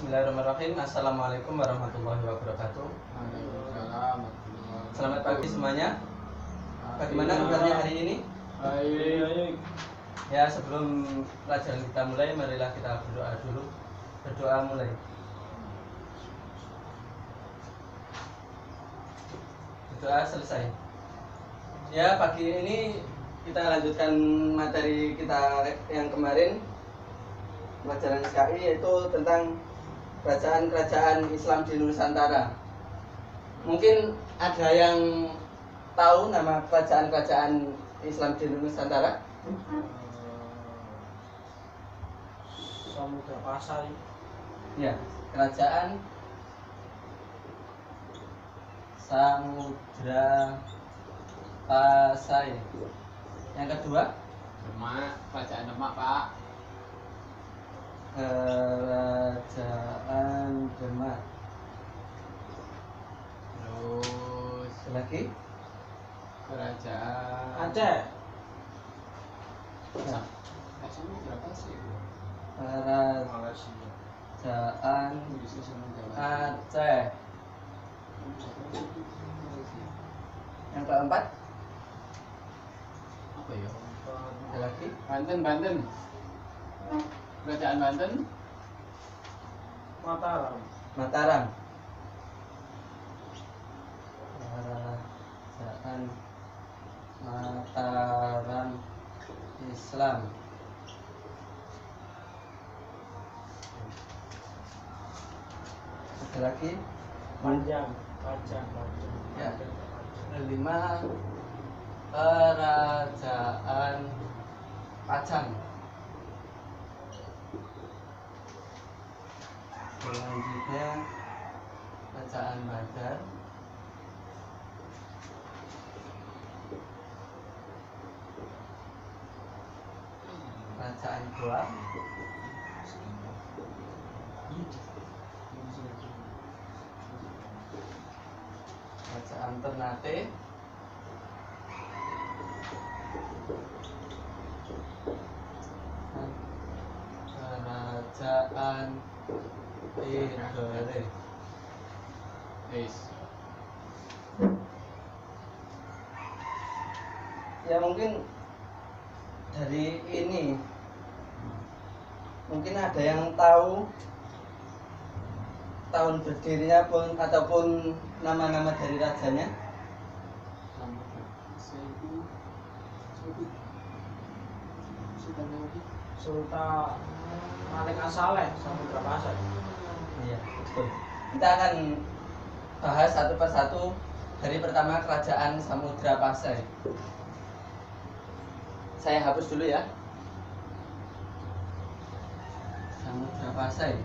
Bismillahirrahmanirrahim. Assalamualaikum warahmatullahi wabarakatuh. Selamat pagi semuanya. Bagaimana kabarnya hari ini? Baik. Ya, sebelum pelajaran kita mulai, marilah kita berdoa dulu. Berdoa mulai. Berdoa selesai. Ya, pagi ini kita lanjutkan materi kita yang kemarin, pelajaran SKI, yaitu tentang kerajaan-kerajaan Islam di Nusantara. Mungkin ada yang tahu nama kerajaan-kerajaan Islam di Nusantara? Samudra Pasai. Ya, kerajaan Samudra Pasai. Yang kedua, Demak, kerajaan Demak, Pak. kerajaan Demak. Terus Lagi kerajaan Aceh. Samudra Pasai. kerajaan Aceh. Yang keempat, Apa ya? ada lagi Banten. Kerajaan Banten. Mataram. Mataram. Kerajaan Mataram Islam. Ada lagi Panjang. ya. Kelima, kerajaan Pajang. Selanjutnya kerajaan Badar. Kerajaan Goa. Kerajaan Ternate. Kerajaan Tidore. Ya, mungkin dari ini mungkin ada yang tahu tahun berdirinya pun ataupun nama-nama dari rajanya. Sultan Malik As-Saleh, Samudra Pasai. Iya, betul. Kita akan bahas satu persatu. Dari pertama, kerajaan Samudra Pasai. Saya hapus dulu ya. Samudra Pasai.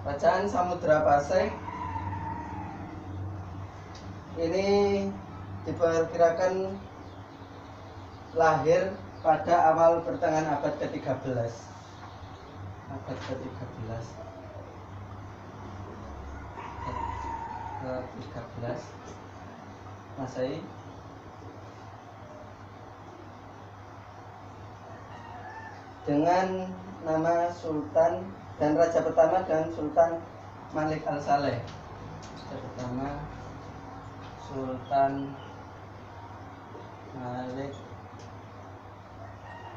Kerajaan Samudra Pasai ini diperkirakan lahir pada awal pertengahan abad ke-13. Abad ke-13. Ke-13 Masehi. Dengan nama Sultan dan raja pertama dan Sultan Malik Al-Saleh. Raja pertama Sultan Malik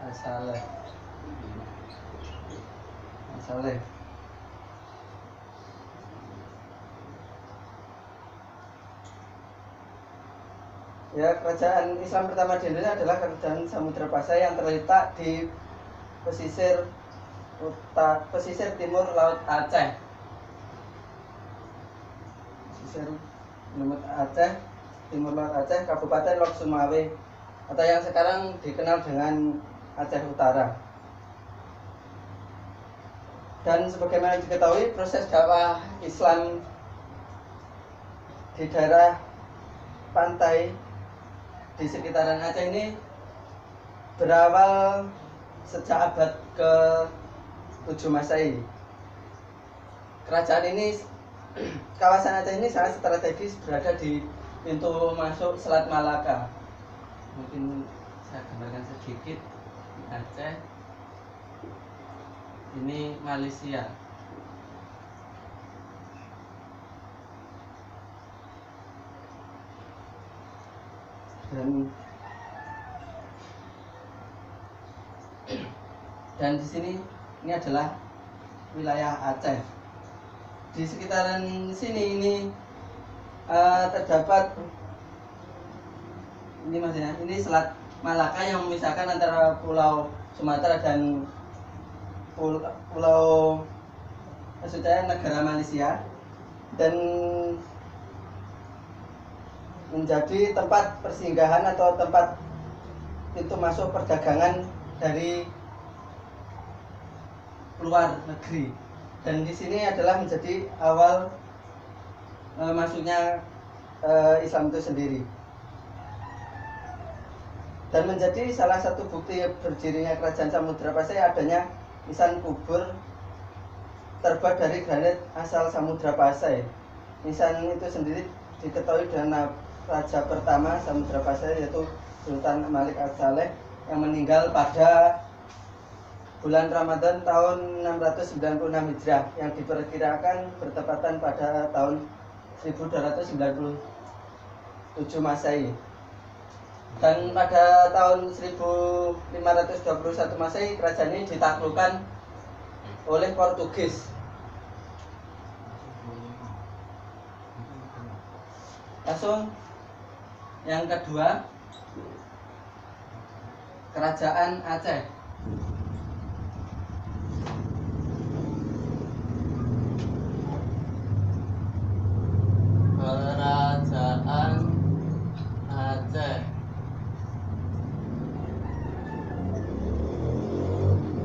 Al-Saleh. Ya, kerajaan Islam pertama di Indonesia adalah kerajaan Samudra Pasai yang terletak di pesisir timur Laut Aceh. Pesisir timur Laut Aceh, Kabupaten Lok Sumawe, atau yang sekarang dikenal dengan Aceh Utara. Dan sebagaimana diketahui, proses dakwah Islam di daerah pantai di sekitaran Aceh ini berawal sejak abad ke-7 Masehi. Kerajaan ini, kawasan Aceh ini sangat strategis, berada di pintu masuk Selat Malaka. Mungkin saya gambarkan sedikit. Aceh Ini Malaysia. Dan di sini ini adalah wilayah Aceh. Di sekitaran sini ini terdapat ini maksudnya ini Selat Malaka yang memisahkan antara Pulau Sumatera dan Pulau maksudnya negara Malaysia, dan menjadi tempat persinggahan atau tempat pintu masuk perdagangan dari luar negeri. Dan di sini adalah menjadi awal masuknya Islam itu sendiri, dan menjadi salah satu bukti berdirinya Kerajaan Samudra Pasai adanya nisan kubur terbuat dari granit asal Samudra Pasai. Nisan itu sendiri diketahui dengan raja pertama Samudra Pasai, yaitu Sultan Malik As-Saleh, yang meninggal pada bulan Ramadan tahun 696 Hijriah, yang diperkirakan bertepatan pada tahun 1297 Masehi. Dan pada tahun 1521 Masehi, kerajaan ini ditaklukkan oleh Portugis. Langsung yang kedua, Kerajaan Aceh. Kerajaan Aceh.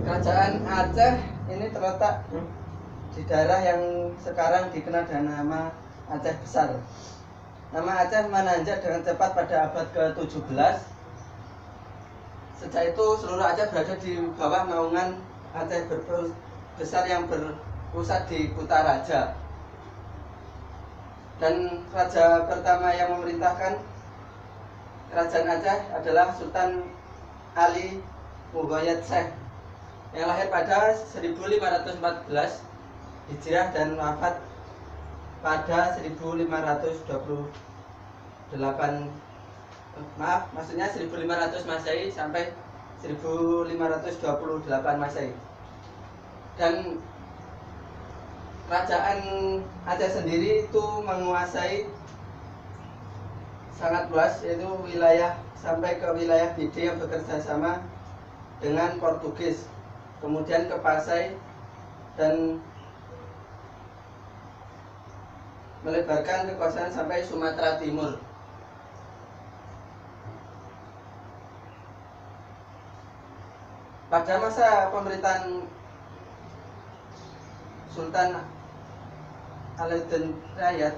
Kerajaan Aceh ini terletak di daerah yang sekarang dikenal dengan nama Aceh Besar. Nama Aceh menanjak dengan cepat pada abad ke-17. Sejak itu seluruh Aceh berada di bawah naungan Aceh Besar yang berpusat di Kutaraja. Dan raja pertama yang memerintahkan Kerajaan Aceh adalah Sultan Ali Mughayat Syekh, yang lahir pada 1514 Hijriah dan wafat pada 1528 maksudnya 1500 Masehi sampai 1528 Masehi. Dan Kerajaan Aceh sendiri itu menguasai sangat luas, yaitu wilayah sampai ke wilayah Bide yang bekerja sama dengan Portugis, kemudian ke Pasai, dan melebarkan kekuasaan sampai Sumatera Timur. Pada masa pemerintahan Sultan Alauddin Rayat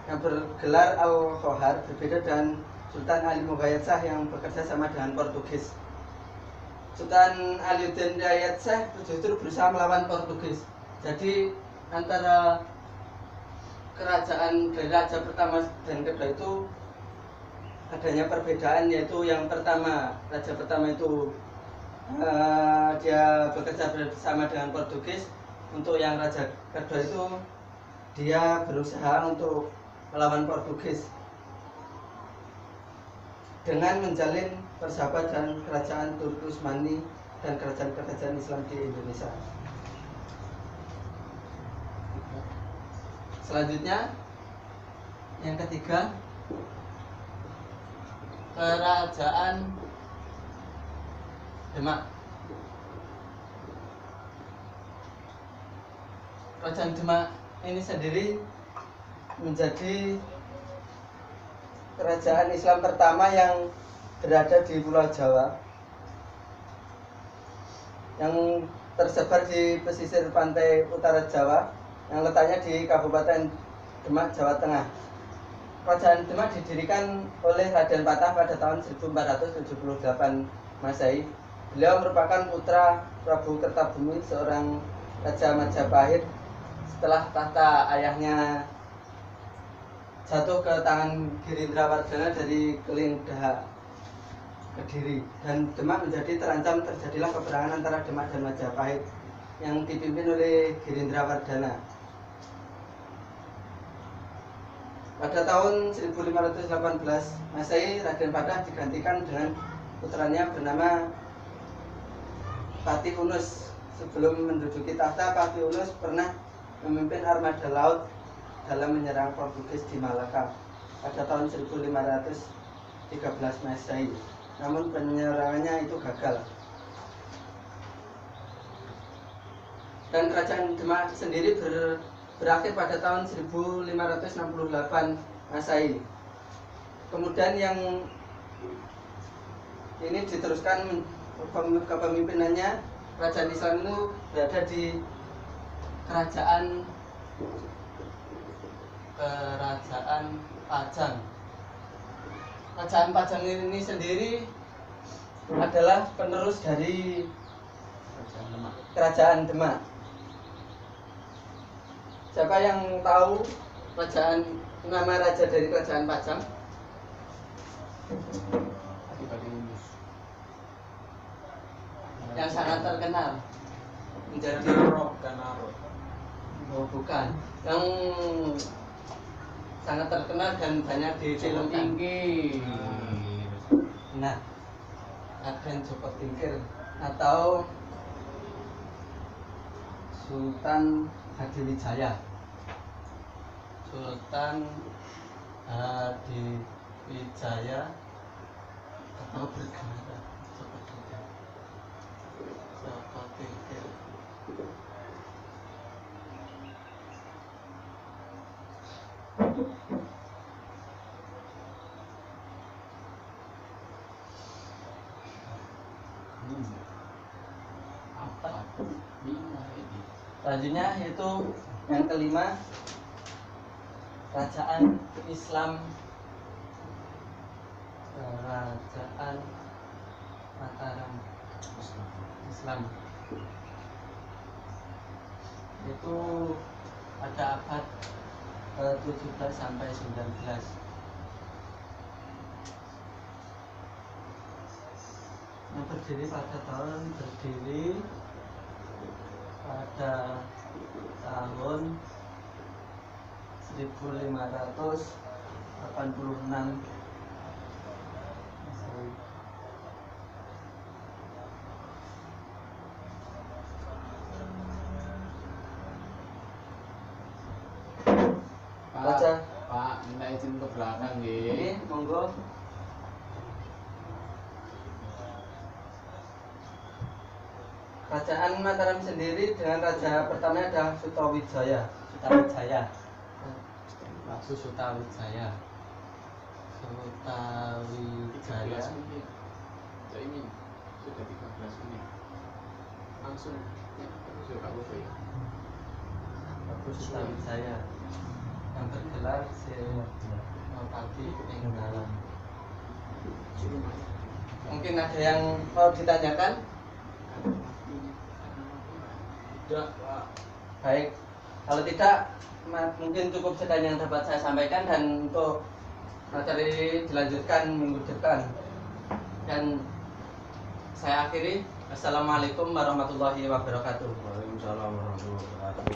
yang bergelar Al-Khohar berbeda dengan Sultan Ali Mughayat Shah yang bekerja sama dengan Portugis. Sultan Alauddin Rayat Shah justru berusaha melawan Portugis. Jadi antara kerajaan dari raja pertama dan kedua itu adanya perbedaan, yaitu yang pertama, raja pertama itu dia bekerja bersama dengan Portugis. Untuk yang raja kedua itu dia berusaha untuk melawan Portugis dengan menjalin persahabatan kerajaan Turki Utsmani dan kerajaan-kerajaan Islam di Indonesia. Selanjutnya yang ketiga, Kerajaan Demak. Kerajaan Demak ini sendiri menjadi kerajaan Islam pertama yang berada di Pulau Jawa, yang tersebar di pesisir pantai utara Jawa, yang letaknya di Kabupaten Demak, Jawa Tengah. Kerajaan Demak didirikan oleh Raden Patah pada tahun 1478 Masehi. Beliau merupakan putra Prabu Kertabumi, seorang raja Majapahit, setelah tahta ayahnya jatuh ke tangan Girindrawardhana dari Keling Daha. Kediri, dan Demak menjadi terancam terjadilah peperangan antara Demak dan Majapahit yang dipimpin oleh Girindra Wardana. Pada tahun 1518 Masehi, Raden Patah digantikan dengan putranya bernama Patih Unus. Sebelum menduduki tahta, Patih Unus pernah memimpin armada laut dalam menyerang Portugis di Malaka pada tahun 1513 Masehi. Namun penyerangannya itu gagal. Dan kerajaan Demak sendiri berakhir pada tahun 1568 Masehi. Kemudian yang ini diteruskan kepemimpinannya, kerajaan Islam itu berada di kerajaan Pajang. Kerajaan Pajang ini sendiri adalah penerus dari kerajaan Demak. Siapa yang tahu nama raja dari kerajaan Pajang? Adipati Unus. Yang sangat terkenal menjadi oh bukan, yang sangat terkenal dan banyak difilmkan. Tinggi. Nah, Raden Joko Tingkir atau Sultan Hadiwijaya. Sultan Hadiwijaya atau Bergana Joko Tingkir. Apa? Bingung ini. Selanjutnya yaitu yang kelima, kerajaan Islam, kerajaan Mataram Islam. Itu pada abad 17 sampai 19. Yang berdiri pada tahun 1586. Baca. Pak, minta izin ke belakang Ini nggih. monggo. Kerajaan Mataram sendiri dengan raja pertama adalah Sutawijaya. Sutawijaya. Sutawijaya. Cak ini sudah 13 menit. Langsung ya, sudah wifi. Sutawijaya yang bergelar Senopati ing dalam. Mungkin ada yang mau ditanyakan? Tidak. Baik. Kalau tidak, mungkin cukup sekian yang dapat saya sampaikan, dan untuk materi dilanjutkan minggu depan. Dan saya akhiri. Assalamualaikum warahmatullahi wabarakatuh. Waalaikumsalam warahmatullahi wabarakatuh.